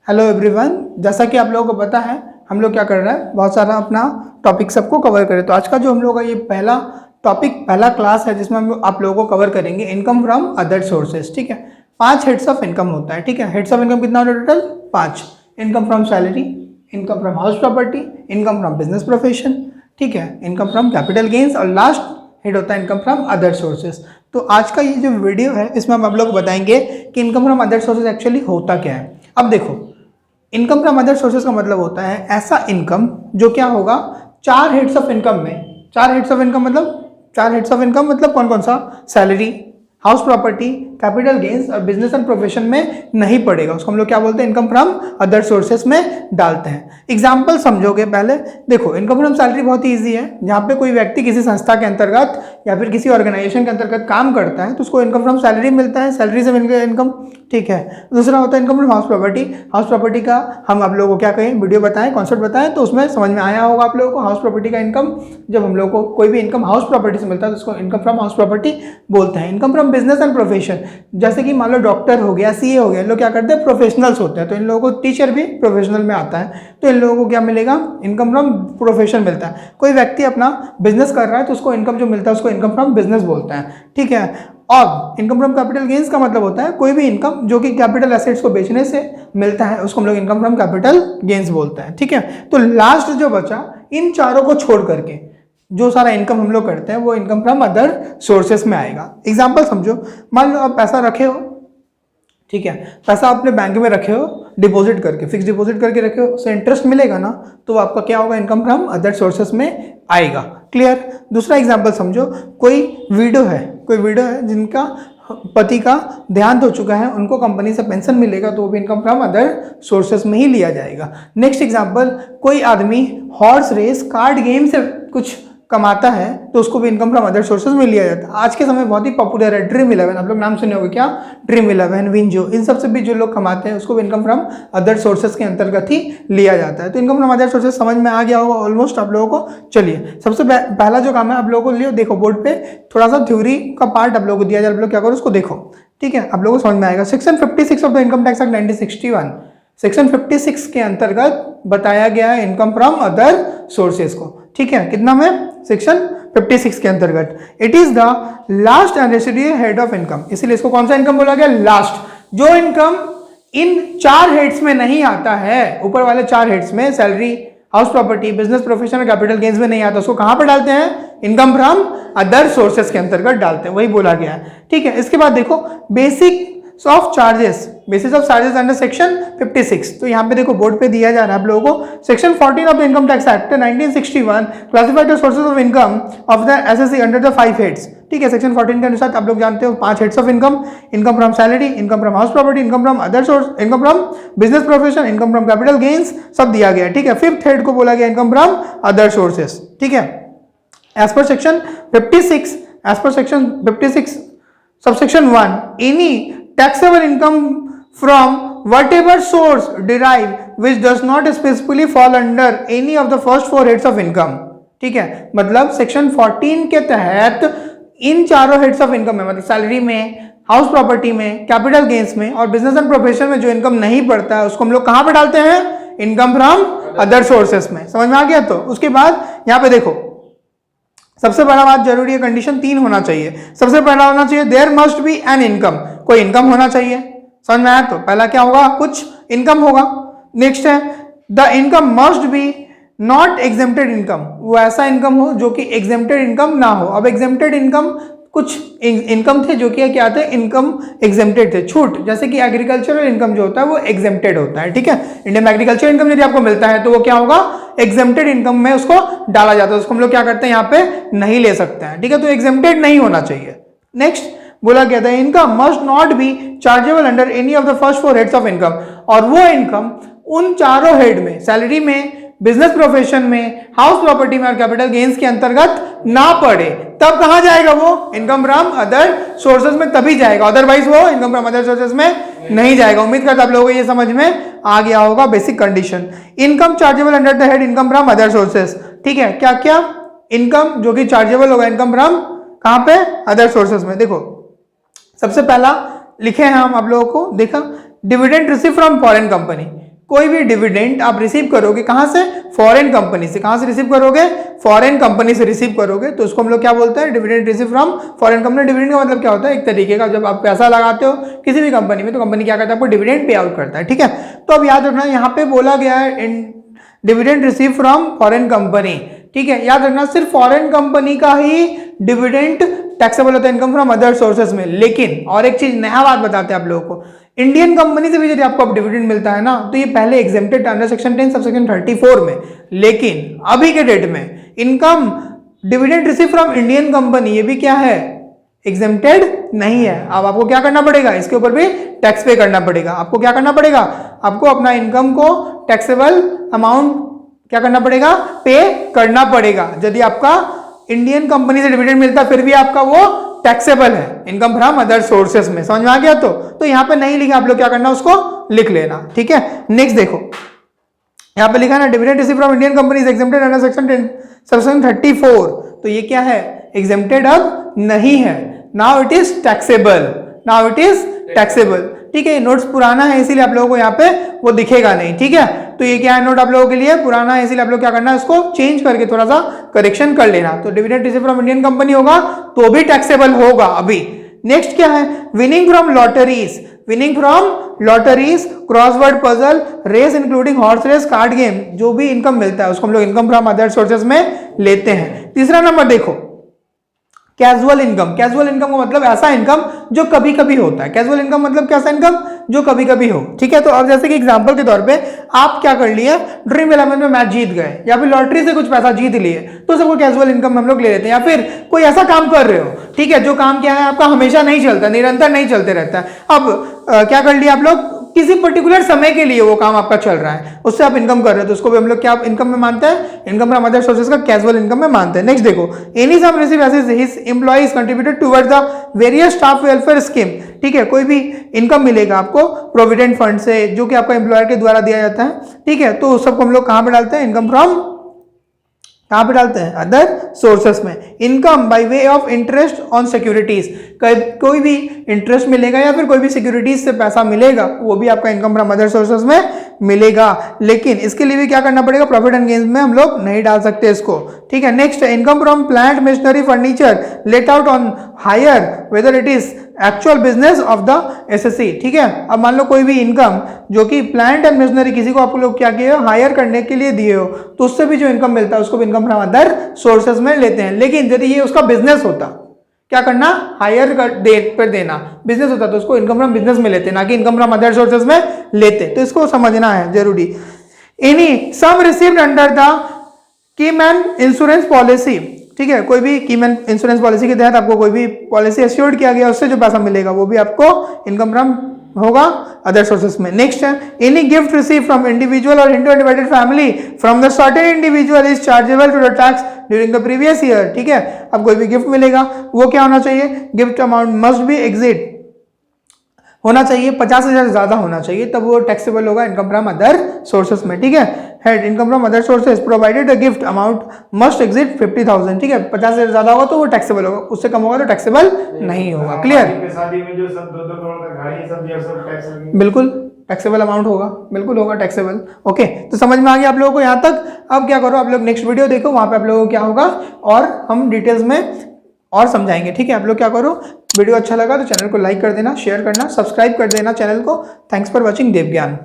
Hello everyone, जैसा कि आप लोगों को पता है हम लोग क्या कर रहे हैं, बहुत सारा अपना टॉपिक सबको कवर करें। तो आज का जो हम लोग का ये पहला क्लास है जिसमें हम आप लोगों को कवर करेंगे इनकम फ्रॉम अदर सोर्सेज। ठीक है, 5 हेड्स ऑफ इनकम होता है। ठीक है, हेड्स ऑफ इनकम कितना होता है total? 5। Income from salary, income from house property, income from business profession, ठीक है, इनकम फ्रॉम कैपिटल गेन्स और लास्ट हेड होता है इनकम फ्रॉम अदर सोर्सेज। तो आज का ये जो वीडियो है इसमें हम आप लोग को बताएंगे कि income from other sources actually होता क्या है। अब देखो, इनकम फ्रॉम अदर सोर्सेज का मतलब होता है ऐसा इनकम जो क्या होगा 4 हेड्स ऑफ इनकम में। 4 हेड्स ऑफ इनकम मतलब कौन कौन सा? Salary, house property, capital gains और बिजनेस एंड प्रोफेशन में नहीं पड़ेगा। उसको हम लोग क्या बोलते हैं? इनकम फ्रॉम अदर सोर्सेस में डालते हैं। एग्जाम्पल समझोगे पहले। देखो, इनकम फ्रॉम सैलरी बहुत ही ईजी है। जहाँ पे कोई व्यक्ति किसी संस्था के अंतर्गत या फिर किसी ऑर्गेनाइजेशन के अंतर्गत काम करता है तो उसको इनकम फ्रॉम सैलरी मिलता है, सैलरी से मिलकर इनकम। ठीक है, दूसरा होता है income from house property. House property का हम आप लोगों को क्या कहें, वीडियो बताएं, कॉन्सेप्ट बताएं, तो उसमें समझ में आया होगा आप लोगों को। हाउस प्रॉपर्टी का इनकम, जब हम लोग को कोई भी इनकम हाउस प्रॉपर्टी से मिलता है तो उसको इनकम फ्रॉम हाउस प्रॉपर्टी बोलते हैं। Income from business and profession, जैसे कि मान लो डॉक्टर हो गया, सीए हो गया, इन लोग क्या करते हैं? प्रोफेशनल्स होते हैं। तो इन लोगों को, टीचर भी प्रोफेशनल में आता है, तो इन लोगों को क्या मिलेगा? इनकम फ्रॉम प्रोफेशन मिलता है। कोई व्यक्ति अपना बिजनेस कर रहा है तो उसको इनकम जो मिलता है उसको इनकम फ्रॉम बिजनेस बोलता है। ठीक है, और इनकम फ्रॉम कैपिटल गेन्स का मतलब होता है कोई भी इनकम जो कि कैपिटल एसेट्स को बेचने से मिलता है उसको हम लोग इनकम फ्रॉम कैपिटल गेन्स बोलते हैं। ठीक है, तो लास्ट जो बचा, इन चारों को छोड़ करके जो सारा इनकम हम लोग करते हैं वो इनकम फ्रॉम अदर सोर्सेस में आएगा। एग्जांपल समझो, मान लो आप पैसा रखे हो, ठीक है, पैसा अपने बैंक में रखे हो डिपॉजिट करके, फिक्स डिपॉजिट करके रखे हो, उससे इंटरेस्ट मिलेगा ना, तो आपका क्या होगा? इनकम फ्रॉम अदर सोर्सेस में आएगा। क्लियर? दूसरा एग्जांपल समझो, कोई विडो है जिनका पति का देहांत हो चुका है, उनको कंपनी से पेंशन मिलेगा तो वो भी इनकम फ्रॉम अदर सोर्सेस में ही लिया जाएगा। नेक्स्ट एग्जांपल, कोई आदमी हॉर्स रेस, कार्ड गेम से कुछ कमाता है तो उसको भी इनकम फ्रॉम अदर सोर्सेज में लिया जाता है। आज के समय बहुत ही पॉपुलर है ड्रीम 11, आप लोग नाम सुने होंगे क्या? ड्रीम 11, विंजो, इन सब से भी जो लोग कमाते हैं उसको भी इनकम फ्रॉम अदर सोर्सेज के अंतर्गत ही लिया जाता है। तो इनकम फ्रॉम अदर सोर्सेज समझ में आ गया होगा ऑलमोस्ट आप लोगों को। चलिए, सबसे पहला जो काम है आप लोगों को लियो, देखो बोर्ड पे थोड़ा सा थ्योरी का पार्ट आप लोगों को दिया जाए, आप लोग क्या करो उसको देखो। ठीक है, आप लोगों को समझ में आएगा। Section 56 of the income tax act 1961, section 56 के अंतर्गत बताया गया है इनकम फ्रॉम अदर सोर्सेज को। ठीक है, कितना में? सेक्शन 56 के अंतर्गत it is the last and residual head of income. इसीलिए इसको कौन सा इनकम बोला गया? लास्ट। जो इनकम इन 4 हेड्स में नहीं आता है, ऊपर वाले 4 हेड्स में, salary, house property, business profession और कैपिटल गेन्स में नहीं आता, उसको कहां पर डालते हैं? इनकम फ्रॉम अदर सोर्सेस के अंतर्गत डालते हैं, वही बोला गया है। ठीक है, इसके बाद देखो, basis of charges under section 56। तो यहाँ पे देखो बोर्ड पे दिया जा रहा है आप लोगों को, section 14 of the income tax act 1961 classified the sources of income of the SSC under the 5 heads. ठीक है, सेक्शन 14 के अनुसार आप लोग जानते हो 5 heads of income from salary, income from house property, income from other source, income from business profession, income from capital gains, सब दिया गया है। ठीक है, 5th हेड को बोला गया इनकम फ्रॉम अदर सोर्सेस। ठीक है, as per section 56 subsection 1, any taxable income from whatever source derived which does not specifically fall under any of the first 4 heads of income। ठीक है, मतलब सेक्शन 14 के तहत इन चारों हेड्स ऑफ इनकम में, मतलब सैलरी में, हाउस प्रॉपर्टी में, कैपिटल गेन्स में और बिजनेस एंड प्रोफेशन में जो इनकम नहीं पड़ता है उसको हम लोग कहां पे डालते हैं? इनकम फ्रॉम अदर सोर्सेस में। समझ में आ गया? तो उसके बाद यहां पे देखो, सबसे बड़ा बात जरूरी है, कंडीशन 3 होना चाहिए। सबसे पहला होना चाहिए there must be an income, कोई इनकम होना चाहिए। समझ में आया? तो पहला क्या होगा? कुछ इनकम होगा। नेक्स्ट है the income must be not exempted income, वो ऐसा इनकम हो जो कि एग्जेम्प्टेड इनकम ना हो। अब एग्जेम्प्टेड इनकम, कुछ इनकम थे जो कि क्या थे? इनकम एग्जेम्प्टेड थे, छूट, जैसे कि एग्रीकल्चरल इनकम जो होता है वो एग्जेम्प्टेड होता है। ठीक है, इंडियन एग्रीकल्चर इनकम यदि आपको मिलता है तो वो क्या होगा? एग्जेम्प्टेड इनकम में उसको डाला जाता है, उसको हम लोग क्या करते हैं? यहाँ पे नहीं ले सकते हैं। ठीक है, तो एग्जेम्प्टेड नहीं होना चाहिए। नेक्स्ट बोला गया था income must not be chargeable under any of the first 4 heads of income, और वो इनकम उन चारों हेड में, सैलरी में, बिजनेस प्रोफेशन में, हाउस प्रॉपर्टी में और कैपिटल गेन्स के अंतर्गत ना पड़े, तब कहां जाएगा? वो इनकम फ्रॉम अदर सोर्सेज में तभी जाएगा, अदरवाइज वो इनकम फ्रॉम अदर सोर्सेज में नहीं जाएगा। उम्मीद करता आप लोगों को ये समझ में आ गया होगा basic condition. Income chargeable under the head income from other sources. ठीक है, क्या क्या इनकम जो कि चार्जेबल होगा इनकम फ्रॉम कहां पे? अदर सोर्सेज में। देखो, सबसे पहला लिखे हैं हम आप लोगों को, देखा, dividend receive from foreign company, कोई भी डिविडेंड आप रिसीव करोगे कहाँ से, फॉरेन कंपनी से। कहाँ से रिसीव करोगे, फॉरेन कंपनी से रिसीव करोगे, तो उसको हम लोग क्या बोलते हैं, dividend receive from foreign company. Dividend का मतलब क्या होता है, एक तरीके का जब आप पैसा लगाते हो किसी भी कंपनी में तो कंपनी क्या करता है, आपको डिविडेंड पे आउट करता है, ठीक है। तो अब याद रखना यहाँ पे बोला गया है dividend receive from foreign company, ठीक है। याद रखना सिर्फ फॉरेन कंपनी का ही डिविडेंड टैक्सेबल होता है इनकम फ्रॉम अदर सोर्सेस में। लेकिन और एक चीज नया बात बताते हैं आप लोगों को, इंडियन कंपनी से भी यदि आपको डिविडेंड मिलता है ना तो ये पहले एग्जेम्प्टेड अंडर सेक्शन 10 सबसेक्शन 34 में, लेकिन अभी के डेट में income dividend receive from Indian company ये भी क्या है, एग्जेम्प्टेड नहीं है। अब आपको क्या करना पड़ेगा, इसके ऊपर भी टैक्स पे करना पड़ेगा। आपको क्या करना पड़ेगा, आपको अपना इनकम को टैक्सेबल अमाउंट क्या करना पड़ेगा, पे करना पड़ेगा। यदि आपका इंडियन कंपनी से डिविडेंड मिलता फिर भी आपका वो टैक्सेबल है इनकम फ्रॉम अदर सोर्सेस में। समझ में आ गया, तो यहाँ पे नहीं लिखा, आप लोग क्या करना उसको लिख लेना, ठीक है। नेक्स्ट देखो यहाँ पे लिखा ना, dividend receive from Indian company is exempted under section 34, तो ये क्या है, एग्जेम्प्टेड अब नहीं है। Now it is taxable, now it is taxable, ठीक है। नोट्स पुराना है इसीलिए आप लोगों को यहाँ पे वो दिखेगा नहीं, ठीक है। तो ये क्या है, नोट आप लोगों के लिए पुराना है इसीलिए आप लोग क्या करना है, इसको चेंज करके थोड़ा सा करेक्शन कर लेना। तो dividend receive from Indian company होगा तो भी टैक्सेबल होगा अभी। नेक्स्ट क्या है, winning from lotteries, winning from lotteries, crossword puzzle, race including horse race, card game, जो भी इनकम मिलता है उसको हम लोग इनकम फ्रॉम अदर सोर्सेज में लेते हैं। तीसरा नंबर देखो, कैजुअल इनकम। कैजुअल इनकम का मतलब ऐसा इनकम जो कभी कभी होता है। कैजुअल इनकम मतलब कैसा इनकम जो कभी कभी हो, ठीक है। तो अब जैसे कि एग्जांपल के तौर पे आप क्या कर लिए, ड्रीम 11 में मैच जीत गए या फिर लॉटरी से कुछ पैसा जीत लिए, तो सबको कैजुअल इनकम हम लोग ले लेते हैं। या फिर कोई ऐसा काम कर रहे हो, ठीक है, जो काम क्या है आपका हमेशा नहीं चलता, निरंतर नहीं चलते रहता है। अब क्या कर लिया आप लोग, किसी पर्टिकुलर समय के लिए वो काम आपका चल रहा है, उससे आप इनकम कर रहे हो, तो उसको भी हम लोग क्या इनकम में मानते हैं, इनकम फ्रॉम अदर सोर्सेज का कैजुअल इनकम में मानते हैं। नेक्स्ट देखो, any sum receive as his employees contributed towards the various staff welfare scheme, ठीक है। कोई भी इनकम मिलेगा आपको प्रोविडेंट फंड से जो कि आपका एम्प्लॉयर के द्वारा दिया जाता है, ठीक है। तो उस सबको हम लोग कहां पे डालते हैं, इनकम फ्रॉम कहां पे डालते हैं, अदर सोर्सेस में। Income by way of interest on securities, कोई भी इंटरेस्ट मिलेगा या फिर कोई भी सिक्योरिटीज से पैसा मिलेगा वो भी आपका इनकम फ्रॉम अदर सोर्सेस में मिलेगा। लेकिन इसके लिए भी क्या करना पड़ेगा, प्रॉफिट एंड गेन्स में हम लोग नहीं डाल सकते इसको, ठीक है। Next, income from plant machinery furniture let out on hire whether it is actual business of the assessee, ठीक है। अब मान लो कोई भी इनकम जो कि प्लांट एंड मशीनरी किसी को आप लोग क्या किए हो, हायर करने के लिए दिए हो, तो उससे भी जो इनकम मिलता है उसको भी इनकम फ्रॉम अदर सोर्सेज में लेते हैं। लेकिन यदि ये उसका बिजनेस होता, क्या करना, हायर पर देना, बिजनेस होता तो उसको इनकम फ्रॉम बिजनेस में लेते, ना कि इनकम फ्रॉम अदर सोर्सेज में लेते। तो इसको समझना है जरूरी। Any sum received under the keyman insurance policy, ठीक है, कोई भी कीमैन इंश्योरेंस पॉलिसी के तहत आपको कोई भी पॉलिसी एश्योर्ड किया गया, उससे जो पैसा मिलेगा वो भी आपको इनकम फ्रॉम होगा अदर सोर्सेस में। नेक्स्ट है, any gift receive from individual और into divided family from the certain individual is chargeable to the tax during the previous year, ठीक है। अब कोई भी गिफ्ट मिलेगा वो क्या होना चाहिए, gift amount must be exit होना चाहिए, 50,000 से ज्यादा होना चाहिए, तब वो टैक्सेबल होगा इनकम फ्रॉम अदर सोर्सेस में, ठीक है। Head income from other sources provided the gift amount must exit 50,000, ठीक है। 50,000 से ज्यादा होगा तो वो टैक्सेबल होगा, उससे कम होगा तो टैक्सेबल नहीं होगा। क्लियर, शादी में जो सब 2-2 करोड़ का गाड़ी सब ये सब टैक्स बिल्कुल टैक्सेबल अमाउंट होगा, बिल्कुल होगा टैक्सेबल। ओके, तो समझ में आ गया आप लोगों को यहाँ तक। अब क्या करो, आप लोग नेक्स्ट वीडियो देखो, वहां पे आप लोगों को क्या होगा और हम डिटेल्स में और समझाएंगे, ठीक है। आप लोग क्या करो, वीडियो अच्छा लगा तो चैनल को लाइक कर देना, शेयर करना, सब्सक्राइब कर देना चैनल को। थैंक्स फॉर वॉचिंग देव ज्ञान।